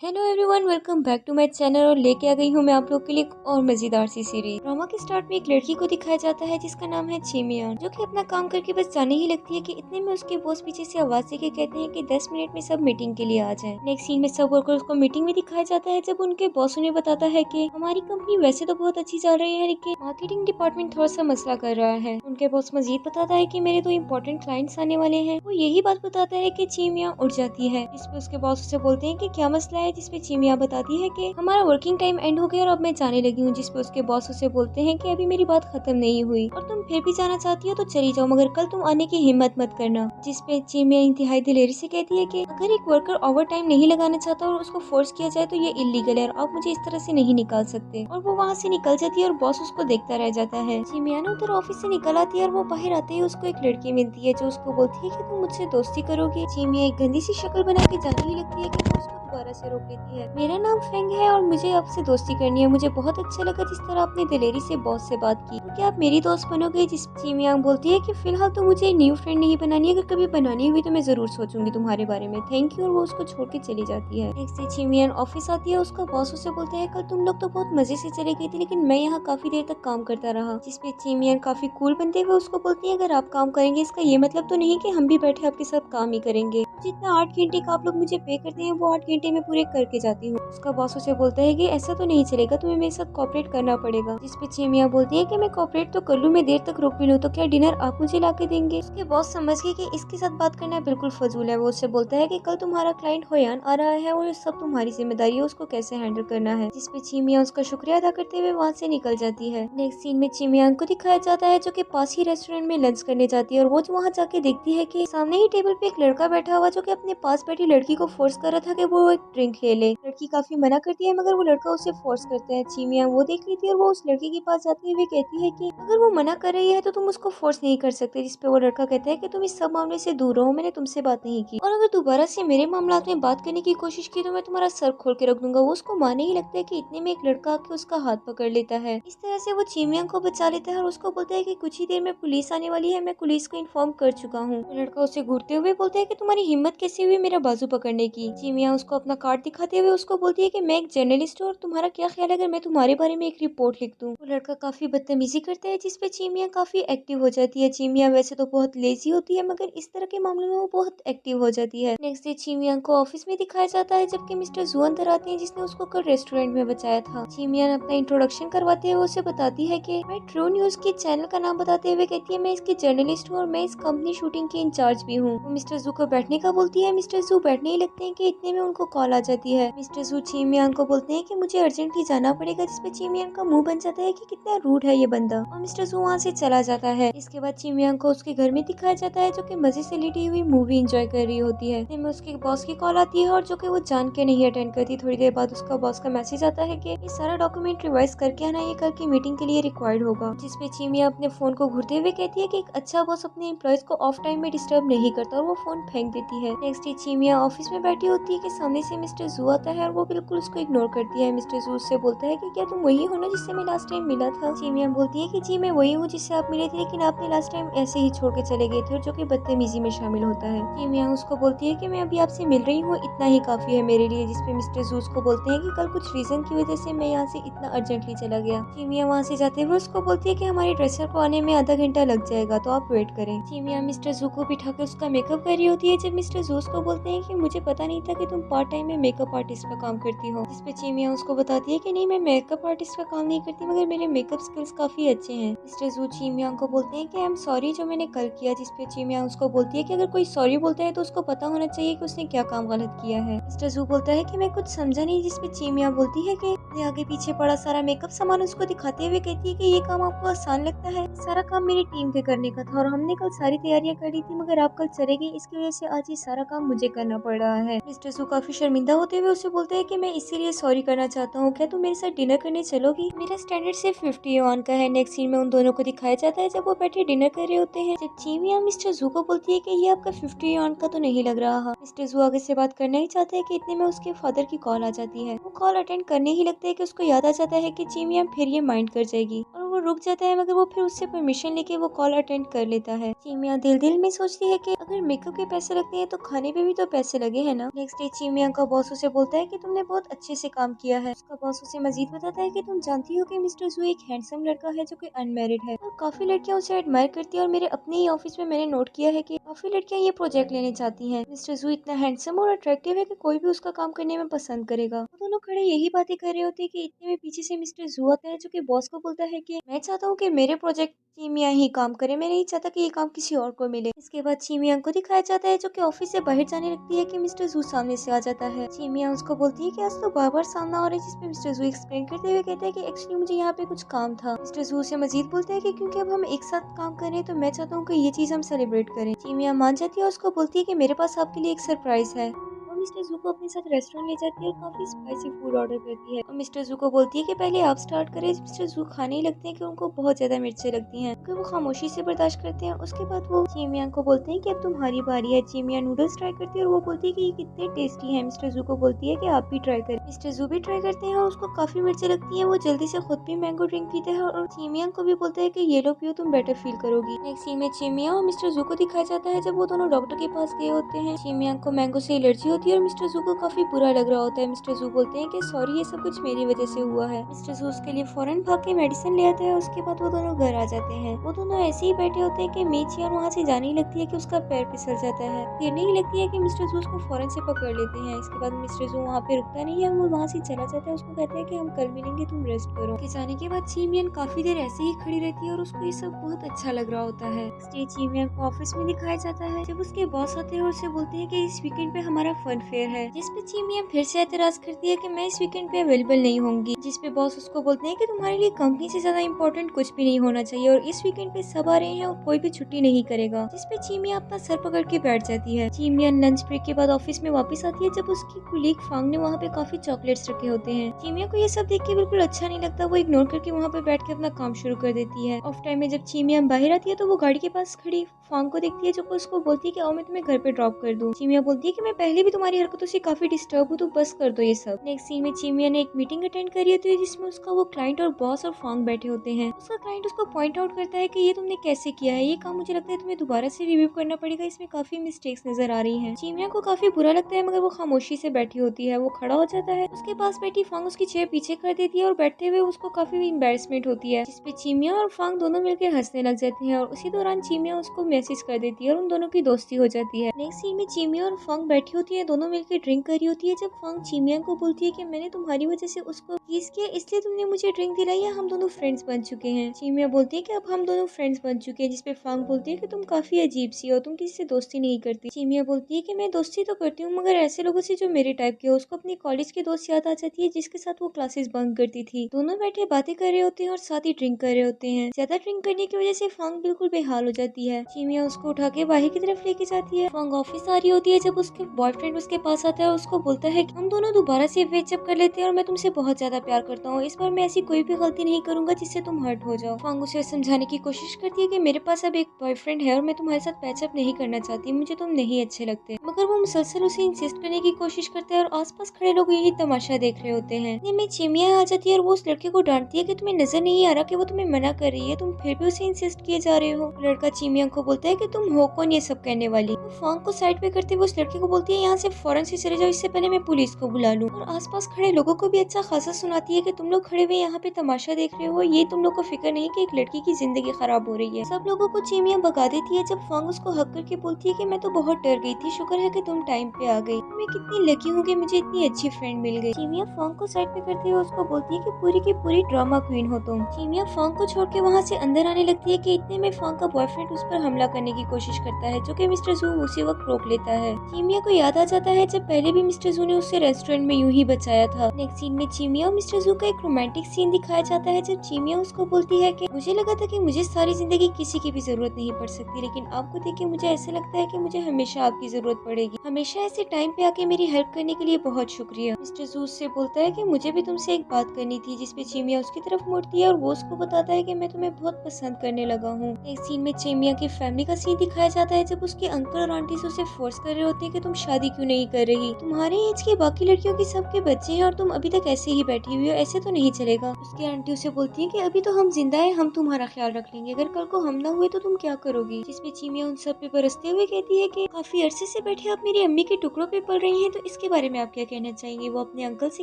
Hello everyone, welcome back to my channel. और लेके आ गई हूँ मैं आप लोग के लिए एक और मजेदार सी सीरीज। ड्रामा के स्टार्ट में एक लड़की को दिखाया जाता है जिसका नाम है चीमियान, जो कि अपना काम करके बस जाने ही लगती है कि इतने में उसके बॉस पीछे से आवाज दे के कहते हैं कि 10 मिनट में सब मीटिंग के लिए आ जाएं। नेक्स्ट सीन में सब वर्कर्स को मीटिंग में दिखाया जाता है जब उनके बॉस उन्हें बताता है कि हमारी कंपनी वैसे तो बहुत अच्छी चल रही है, लेकिन मार्केटिंग डिपार्टमेंट थोड़ा सा मसला कर रहा है। उनके बॉस मजीद बताता है कि मेरे 2 इम्पोर्टेंट क्लाइंट्स आने वाले हैं। वो यही बात बताता है कि चीमिया उठ जाती है। इस पे उसके बॉस उससे बोलते हैं कि क्या मसला है, जिसपे चीमिया बताती है कि हमारा वर्किंग टाइम एंड हो गया और अब मैं जाने लगी हूँ। जिसपे उसके बॉस उसे बोलते हैं कि अभी मेरी बात खत्म नहीं हुई और तुम फिर भी जाना चाहती हो तो चली जाओ, मगर कल तुम आने की हिम्मत मत करना। जिसपे चीमिया इंतहाई दिलेरी से कहती है कि अगर एक वर्कर ओवर टाइम नहीं लगाना चाहता और उसको फोर्स किया जाए तो ये इलीगल है और आप मुझे इस तरह से नहीं निकाल सकते। और वो वहाँ से निकल जाती है और बॉस उसको देखता रह जाता है। चीमिया ना उधर ऑफिस से निकल आती है और वो बाहर आते ही उसको एक लड़की मिलती है जो उसको बोलती है कि तुम मुझसे दोस्ती करोगी। चीमिया एक गंदी सी शक्ल बना के जाने ही लगती है कि वो उसको दोबारा से रोक लेती है। मेरा नाम फेंग है और मुझे आपसे दोस्ती करनी है। मुझे बहुत अच्छा लगा जिस तरह आपने दिलेरी से बॉस से बात की, तो क्या आप मेरी दोस्त बनोगे? जिस चीमियांग बोलती है कि फिलहाल तो मुझे न्यू फ्रेंड नहीं बनानी, अगर कभी बनानी हुई तो मैं जरूर सोचूंगी तुम्हारे बारे में, थैंक यू। और वो उसको छोड़ के चली जाती है। नेक्स्ट डे चीमियान ऑफिस आती है। उसका बॉस उसे बोलता है कल तुम लोग तो बहुत मजे से चले गई थी, लेकिन मैं यहाँ काफी देर तक काम करता रहा। जिसपे चीमियान काफी कूल बनते हुए उसको बोलती है अगर आप काम करेंगे इसका ये मतलब तो नहीं कि हम भी बैठे आपके साथ काम ही करेंगे। जितना 8 घंटे का आप लोग मुझे पे करते हैं वो 8 घंटे में पूरे करके जाती हूँ। उसका बॉस उसे बोलता है कि ऐसा तो नहीं चलेगा, तुम्हें मेरे साथ कोऑपरेट करना पड़ेगा। जिसपे चीमिया बोलती है कि मैं कोऑपरेट तो कर लूँ, मैं देर तक रुक भी लूँ तो क्या डिनर आप मुझे ला के देंगे? उसके बॉस समझ गए कि इसके साथ बात करना बिल्कुल फजूल है। वो उससे बोलता है कि कल तुम्हारा क्लाइंट होयान आ रहा है और ये सब तुम्हारी जिम्मेदारी है उसको कैसे हैंडल करना है। जिसपे चीमिया उसका शुक्रिया अदा करते हुए वहाँ से निकल जाती है। नेक्स्ट सीन में चीमियान को दिखाया जाता है जो कि पास ही रेस्टोरेंट में लंच करने जाती है और वो वहाँ जाके देखती है कि सामने ही टेबल पे एक लड़का बैठा हुआ जो कि अपने पास बैठी लड़की को फोर्स कर रहा था कि वो एक ड्रिंक ले ले। लड़की काफी मना करती है मगर वो लड़का उसे फोर्स करता है। चीमिया वो देख लेती है और वो उस लड़के के पास जाते हुए कहती है कि अगर वो मना कर रही है तो तुम उसको फोर्स नहीं कर सकते। जिसपे वो लड़का कहता है कि तुम इस सब मामले से दूर रहो, मैंने तुमसे बात नहीं की और अगर दोबारा से मेरे मामलात में बात करने की कोशिश की तो मैं तुम्हारा सर खोल के रख दूंगा। वो उसको माने ही लगता है कि इतने में एक लड़का आके उसका हाथ पकड़ लेता है। इस तरह से वो चीमिया को बचा लेता है और उसको बोलता है कि कुछ ही देर में पुलिस आने वाली है, मैं पुलिस को इन्फॉर्म कर चुका हूँ। लड़का उसे घूरते हुए बोलता है कि तुम्हारी हिम्मत कैसे हुई मेरा बाजू पकड़ने की? चीमिया उसको अपना कार्ड दिखाते हुए उसको बोलती है कि मैं एक जर्नलिस्ट हूँ और तुम्हारा क्या ख्याल है अगर मैं तुम्हारे बारे में एक रिपोर्ट लिख दूँ? वो लड़का काफी बदतमीजी करता है जिसपे चीमिया काफी एक्टिव हो जाती है। चीमिया वैसे तो बहुत लेजी होती है मगर इस तरह के मामलों में वो बहुत एक्टिव हो जाती है। नेक्स्ट डे चीमिया को ऑफिस में दिखाया जाता है जबकि मिस्टर जू अंदर आते हैं जिसने उसको कल रेस्टोरेंट में बचाया था। चीमिया अपना इंट्रोडक्शन करवाते हुए उसे बताती है कि मैं ट्रू न्यूज के चैनल का नाम बताते हुए कहती है मैं इसकी जर्नलिस्ट हूँ और मैं इस कंपनी शूटिंग की इंचार्ज भी हूँ। वो मिस्टर जू को बैठने का बोलती है। मिस्टर जू बैठने ही लगते हैं कि इतने में उनको कॉल आ जाती है। मिस्टर जू चीमियान को बोलते हैं कि मुझे अर्जेंटली जाना पड़ेगा। जिसपे चीमियान का मुंह बन जाता है कि कितना रूड है ये बंदा और मिस्टर जू वहाँ से चला जाता है। इसके बाद चीमियान को उसके घर में दिखाया जाता है जो कि मजे से लेटी हुई मूवी एंजॉय कर रही होती है। इतने में उसके बॉस की कॉल आती है और जो कि वो जान के नहीं अटेंड करती। थोड़ी देर बाद उसका बॉस का मैसेज आता है कि ये सारा डॉक्यूमेंट रिवाइज करके आना, ये कल की मीटिंग के लिए रिक्वायर्ड होगा। जिसपे चीमिया अपने फोन को घुरते हुए कहती है कि एक अच्छा बॉस अपने एम्प्लॉयज को ऑफ टाइम में डिस्टर्ब नहीं करता और वो फोन फेंक देती है। नेक्स्ट डे चीमिया ऑफिस में बैठी होती है कि सामने से मिस्टर जू आता है और वो बिल्कुल उसको इग्नोर करती है। मिस्टर जू उससे बोलता है कि क्या तुम वही हो ना जिससे मैं लास्ट टाइम मिला था? चीमिया बोलती है कि जी मैं वही हूँ जिससे आप मिले थे, लेकिन आपने लास्ट टाइम ऐसे ही छोड़ के चले गए थे, और जो कि बदतमीजी में शामिल होता है। चीमिया उसको बोलती है कि मैं अभी आपसे मिल रही हूँ, इतना ही काफी है मेरे लिए। जिसपे मिस्टर जू उसको बोलते हैं कि कल कुछ रीजन की वजह से मैं यहाँ से इतना अर्जेंटली चला गया। चीमिया वहाँ से जाते हुए उसको बोलती है कि हमारे ड्रेसर को आने में आधा घंटा लग जाएगा तो आप वेट करें। चीमिया मिस्टर जू को बिठा के उसका मेकअप कर रही होती है जब मिस्टर जू उसको बोलते हैं कि मुझे पता नहीं था कि तुम पार्ट टाइम में मेकअप आर्टिस्ट का काम करती हो। जिसपे चीमिया उसको बताती है कि नहीं मैं मेकअप आर्टिस्ट का काम नहीं करती मगर मेरे मेकअप स्किल्स काफी अच्छे हैं। मिस्टर जू चीमिया को बोलते हैं कि आई एम सॉरी जो मैंने कल किया। जिसपे चीमिया उसको बोलती है कि अगर कोई सॉरी बोलता है तो उसको पता होना चाहिए कि उसने क्या काम गलत किया है। मिस्टर जू बोलता है कि मैं कुछ समझा नहीं। जिसपे चीमिया बोलती है कि आगे पीछे पड़ा सारा मेकअप सामान उसको दिखाते हुए कहती है कि ये काम आपको आसान लगता है, सारा काम मेरी टीम के करने का था और हमने कल सारी तैयारियां कर ली थी मगर आप कल चले गई, इसकी वजह से आज ये सारा काम मुझे करना पड़ रहा है। मिस्टर सू काफी शर्मिंदा होते हुए उसे बोलते हैं कि मैं इसीलिए सॉरी करना चाहता हूँ, क्या तुम मेरे साथ डिनर करने चलोगी? मेरा स्टैंडर्ड सिर्फ 50 युआन का है। नेक्स्ट सीन में उन दोनों को दिखाया जाता है जब वो बैठे डिनर कर रहे होते हैं। जब चीमिया मिस्टर जू को बोलती है कि ये आपका 50 युआन का तो नहीं लग रहा। मिस्टर जू आगे से बात करना ही चाहते हैं कि इतने में उसके फादर की कॉल आ जाती है। वो कॉल अटेंड करने ही लगता है कि उसको याद आ जाता है कि चीमिया फिर ये माइंड कर जाएगी और वो रुक जाता है, मगर वो फिर उससे परमिशन लेके वो कॉल अटेंड कर लेता है। चीमिया दिल दिल में सोचती है कि अगर मेकअप के पैसे लगते हैं तो खाने पे भी तो पैसे लगे हैं ना। नेक्स्ट डे चीमिया का बॉस उसे बोलता है कि तुमने बहुत अच्छे से काम किया है। उसका बॉस उसे मजीद बताता है कि तुम जानती हो कि मिस्टर जू एक हैंडसम लड़का है जो कि अनमैरिड है और काफी लड़कियां उसे एडमायर करती है, और मेरे अपने ही ऑफिस में मैंने नोट किया है कि काफी लड़कियां ये प्रोजेक्ट लेने चाहती हैं। मिस्टर जू इतना हैंडसम और अट्रैक्टिव है कि कोई भी उसका काम करने में पसंद करेगा। वो दोनों खड़े यही बातें कर रहे होते हैं कि इतने में पीछे से मिस्टर जू आता है, जो कि बॉस को बोलता है कि मैं चाहता हूँ कि मेरे प्रोजेक्ट चीमिया ही काम करे, मैं नहीं चाहता कि ये काम किसी और को मिले। इसके बाद चीमिया को दिखाया जाता है जो कि ऑफिस से बाहर जाने लगती है कि मिस्टर जू सामने से आ जाता है। चीमिया उसको बोलती है कि आज तो बार बार सामना हो रहा है, जिसपे मिस्टर जू एक्सप्लेन करते हुए कहते हैं कि एक्चुअली मुझे यहाँ पे कुछ काम था। मिस्टर जू से मजीद बोलते हैं कि क्योंकि अब हम एक साथ काम कर रहे हैं तो मैं चाहता हूँ कि ये चीज हम सेलिब्रेट करें। चीमिया मान जाती है और उसको बोलती है कि मेरे पास आपके लिए एक सरप्राइज है। मिस्टर जू को अपने साथ रेस्टोरेंट ले जाती है और काफी स्पाइसी फूड ऑर्डर करती है, और मिस्टर जू को बोलती है कि पहले आप स्टार्ट करें। मिस्टर जू खाने ही लगते हैं कि उनको बहुत ज्यादा मिर्चें लगती हैं, क्योंकि वो खामोशी से बर्दाश्त करते हैं। उसके बाद वो चीमिया को बोलते हैं कि अब तुम्हारी बारी है। चीमिया नूडल्स ट्राई करती है और वो बोलती है कि ये कितने टेस्टी हैं। मिस्टर जू को बोलती है कि आप भी ट्राई करें। मिस्टर जू भी ट्राई करते हैं और उसको काफी मिर्चें लगती है। वो जल्दी से खुद भी मैंगो ड्रिंक पीते हैं और चीमिया को भी बोलता है कि ये लो पियो, तुम बेटर फील करोगी। नेक्स्ट सीन में चीमिया और मिस्टर जू को दिखाया जाता है जब वो दोनों डॉक्टर के पास गए होते हैं। चीमिया को मैंगो से एलर्जी होती है और मिस्टर जू को काफी बुरा लग रहा होता है। मिस्टर जू बोलते हैं कि सॉरी, ये सब कुछ मेरी वजह से हुआ है। मिस्टर जू उसके लिए फौरन भाग के मेडिसिन ले आता है। उसके बाद वो दोनों घर आ जाते हैं। वो दोनों ऐसे ही बैठे होते हैं कि मेचियार वहाँ से जाने ही लगती है कि उसका पैर फिसल जाता है। गिरने ही लगती है कि मिस्टर जू उसको फौरन से पकड़ लेते हैं। इसके बाद मिस्टर जू वहाँ पे रुकता नहीं है, वो वहाँ से चला जाता है। उसको कहता है कि हम कल मिलेंगे, तुम रेस्ट करो। के जाने के बाद चीमियन काफी देर ऐसे ही खड़ी रहती है और उसको ये सब बहुत अच्छा लग रहा होता है। चीमियन को ऑफिस में दिखाया जाता है जब उसके बॉस आते हैं और उसे बोलते हैं कि इस वीकेंड पे हमारा फन फेयर है, जिसपे चीमियन फिर से एतराज करती है कि मैं इस वीकेंड पे अवेलेबल नहीं होंगी। जिसपे बॉस उसको बोलते हैं कि तुम्हारे लिए कंपनी से ज्यादा इम्पोर्टेंट कुछ भी नहीं होना चाहिए और इस वीकेंड पे सब आ रहे हैं और कोई भी छुट्टी नहीं करेगा। जिसपे चीमिया अपना सर पकड़ के बैठ जाती है। चीमियन लंच ब्रेक के बाद ऑफिस में वापस आती है जब उसकी कुलीग फांग ने वहाँ पे काफी चॉकलेट्स रखे होते हैं। चीमिया को ये सब देख के बिल्कुल अच्छा नहीं लगता। वो इग्नोर करके वहाँ पे बैठ के अपना काम शुरू कर देती है। ऑफ टाइम में जब चीमिया बाहर आती है तो वो गाड़ी के पास खड़ी फांग को देखती है, जो को उसको बोलती है कि आओ मैं तुम्हें घर पे ड्रॉप कर दूं। चीमिया बोलती है कि मैं पहले भी तुम्हारी हरकतों से काफी डिस्टर्ब हूँ, तो बस कर दो ये सब। नेक्स्ट सीन में चीमिया ने एक मीटिंग अटेंड करी होती है जिसमें उसका वो क्लाइंट और बॉस और फांग बैठे होते हैं। उसका क्लाइंट उसको पॉइंट आउट करता है कि ये तुमने कैसे किया है, ये काम मुझे लगता है तुम्हें दोबारा से रिव्यू करना पड़ेगा, इसमें काफी मिस्टेक्स नजर आ रही हैं। चीमिया को काफी बुरा लगता है, मगर वो खामोशी से बैठी होती है। वो खड़ा हो जाता है, उसके पास बैठी फांग उसकी चेयर पीछे कर देती है और बैठते हुए उसको काफी एम्बेरसमेंट होती है, जिसपे चीमिया और फांग दोनों मिलकर हंसने लग जाती हैं। और उसी दौरान चीमिया उसको मैसेज कर देती है और उन दोनों की दोस्ती हो जाती है। नेक्स्ट सीन में चीमिया और फांग बैठी होती है, दोनों मिलकर ड्रिंक करी होती है। जब फांग चीमिया को बोलती है कि मैंने तुम्हारी वजह से उसको टीज किया, इसलिए तुमने मुझे ड्रिंक दिलाई, या हम दोनों फ्रेंड्स बन चुके हैं। चीमिया बोलती है कि अब हम दोनों फ्रेंड्स बन चुके हैं, जिसपे फांग बोलती है कि तुम काफी अजीब सी हो, तुम किसी से दोस्ती नहीं करती। चीमिया बोलती है कि मैं दोस्ती तो करती हूँ, मगर ऐसे लोगों से जो मेरे टाइप के हो। उसको अपनी कॉलेज की दोस्त याद आ जाती है जिसके साथ वो क्लासेस बंक करती थी। दोनों बैठे बातें कर रहे होते हैं और साथ ही ड्रिंक कर रहे होते हैं। ज्यादा ड्रिंक करने की वजह से फांग बिल्कुल बेहाल हो जाती है। चीमिया उसको उठा के बाहर की तरफ लेके जाती है। फांग ऑफिस आ रही होती है जब उसके बॉयफ्रेंड उसके पास आता है और उसको बोलता है कि हम दोनों दोबारा से वेचअप कर लेते हैं और मैं तुमसे बहुत ज्यादा प्यार करता हूँ। इस बार मैं ऐसी कोई भी गलती नहीं करूंगा जिससे तुम हर्ट हो जाओ। फांग उसे समझाने की कोशिश करती है कि मेरे पास अब एक बॉयफ्रेंड है और मैं तुम्हारे साथ पैचअप नहीं करना चाहती, मुझे तुम नहीं अच्छे लगते। मगर वो मुसलसल उसे इंसिस्ट करने की कोशिश करता है और आसपास खड़े लोग यही तमाशा देख रहे होते हैं। इतने में चीमिया आ जाती है और वो उस लड़के को डांटती है कि तुम्हें नजर नहीं आ रहा कि वो तुम्हें मना कर रही है, तुम फिर भी उसे इंसिस्ट किए जा रहे हो। लड़का चीमिया को बोलता है कि तुम हो कौन ये सब कहने वाली। तो फांग को साइड पे करते हुए उस लड़के को बोलती है यहाँ से फौरन से चले जाओ, इससे पहले मैं पुलिस को बुला लूं। और आसपास खड़े लोगों को भी अच्छा खासा सुनाती है कि तुम लोग खड़े हुए यहाँ पे तमाशा देख रहे हो, ये तुम लोग को फिक्र नहीं कि एक लड़की की जिंदगी खराब हो रही है। सब लोगों को चीमिया भगा देती है जब फांग उसको हक करके बोलती है कि मैं तो बहुत डर गई थी, शुक्र है कि तुम टाइम पे आ गई, मैं कितनी लकी हूँ कि मुझे इतनी अच्छी फ्रेंड मिल गई। चीमिया फांग को साइड पे करते हुए उसको बोलती है कि पूरी की पूरी ड्रामा क्वीन हो तुम। चीमिया फांग को छोड़ के वहाँ से अंदर आने लगती है कि इतने में फांग का बॉयफ्रेंड उस पर हमला करने की कोशिश करता है, जो कि मिस्टर जू उसी वक्त रोक लेता है। चीमिया को याद आ जाता है जब पहले भी मिस्टर जू ने उसे रेस्टोरेंट में यूं ही बचाया था। नेक्स्ट सीन में चीमिया और मिस्टर जू का एक रोमांटिक सीन दिखाया जाता है जब चीमिया उसको बोलती है कि मुझे लगा था कि मुझे सारी जिंदगी किसी की भी जरूरत नहीं पड़ सकती, लेकिन आपको देख के मुझे ऐसा लगता है कि मुझे हमेशा आपकी जरूरत पड़ेगी। हमेशा ऐसे टाइम पे आके मेरी हेल्प करने के लिए बहुत शुक्रिया। मिस्टर जू उससे बोलता है कि मुझे भी तुमसे एक बात करनी थी, जिसपे चीमिया उसकी तरफ मुड़ती है और वो उसको बताता है कि मैं तुम्हें बहुत पसंद करने लगा हूँ। नेक्स्ट सीन में चीमिया की फैमिली का सीन दिखाया जाता है जब उसके अंकल और आंटी उसे फोर्स कर रहे होते हैं कि तुम शादी क्यों नहीं कर रही? तुम्हारे एज के बाकी लड़कियों के सबके बच्चे हैं और तुम अभी तक ऐसे ही बैठी हुई हो, ऐसे तो नहीं चलेगा। उसकी आंटी उसे बोलती है कि अभी तो हम जिंदा है, हम तुम्हारा ख्याल रख लेंगे, अगर कल को हम ना हुए तो तुम क्या करोगी? जिसमें चीमिया उन सब पे बरसते हुए कहती है कि काफी अरसे से बैठे आप मेरी अम्मी के टुकड़ों पे पल रही हैं, तो इसके बारे में आप क्या कहना चाहेंगे? वो अपने अंकल से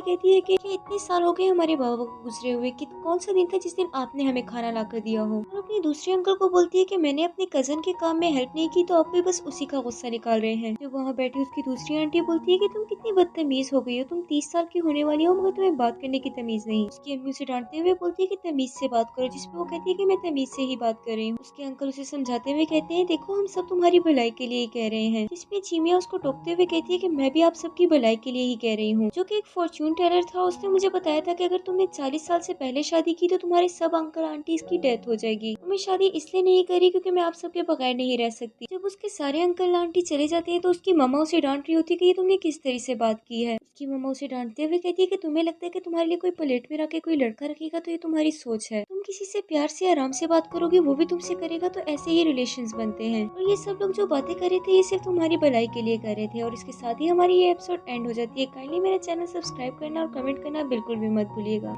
कहती है कि इतने साल हो गए हमारे बाबा को गुजरे हुए, कि कौन सा दिन था जिस दिन आपने हमें खाना ला कर दिया हो? और अपने दूसरे अंकल को बोलती है कि मैंने अपने कजन के काम में हेल्प नहीं की तो आप भी बस उसी का गुस्सा निकाल रहे हैं। जो वहाँ बैठी उसकी दूसरी आंटी बोलती है कि तुम कितनी बदतमीज हो गई हो, तुम 30 साल की होने वाली हो मगर तुम्हें बात करने की तमीज नहीं। उसकी अम्मी उसे डांटते हुए बोलती है कि तमीज से बात करो, जिसपे वो कहती है कि मैं तमीज से ही बात कर रही हूँ। उसके अंकल उसे समझाते हुए कहते हैं देखो हम सब तुम्हारी भलाई के लिए ही कह रहे हैं। जिसपे चीमिया उसको टोकते हुए कहती है कि मैं भी आप सबकी भलाई के लिए ही कह रही हूँ। जो कि एक फॉर्च्यून टेलर था, उसने मुझे बताया था कि अगर तुमने 40 साल से पहले शादी की तो तुम्हारे सब अंकल आंटी की डेथ हो जाएगी। मैं शादी इसलिए नहीं करी क्योंकि मैं आप सबके बगैर नहीं रह सकती। जब उसके सारे अंकल आंटी चले जाते हैं तो उसकी मम्मा उसे डांट रही होती है कि ये तुमने किस तरह से बात की है। उसकी मम्मा उसे डांटते हुए कहती है कि तुम्हें लगता है कि तुम्हारे लिए कोई प्लेट में रख के कोई लड़का रखेगा तो ये तुम्हारी सोच है। तुम किसी से प्यार से आराम से बात करोगे, वो भी तुमसे करेगा, तो ऐसे ही रिलेशंस बनते हैं। और ये सब लोग जो बातें कर रहे थे ये सिर्फ तुम्हारी भलाई के लिए कर रहे थे। और इसके साथ ही हमारी ये एपिसोड एंड हो जाती है। काइंडली मेरा चैनल सब्सक्राइब करना और कमेंट करना बिल्कुल भी मत भूलिएगा।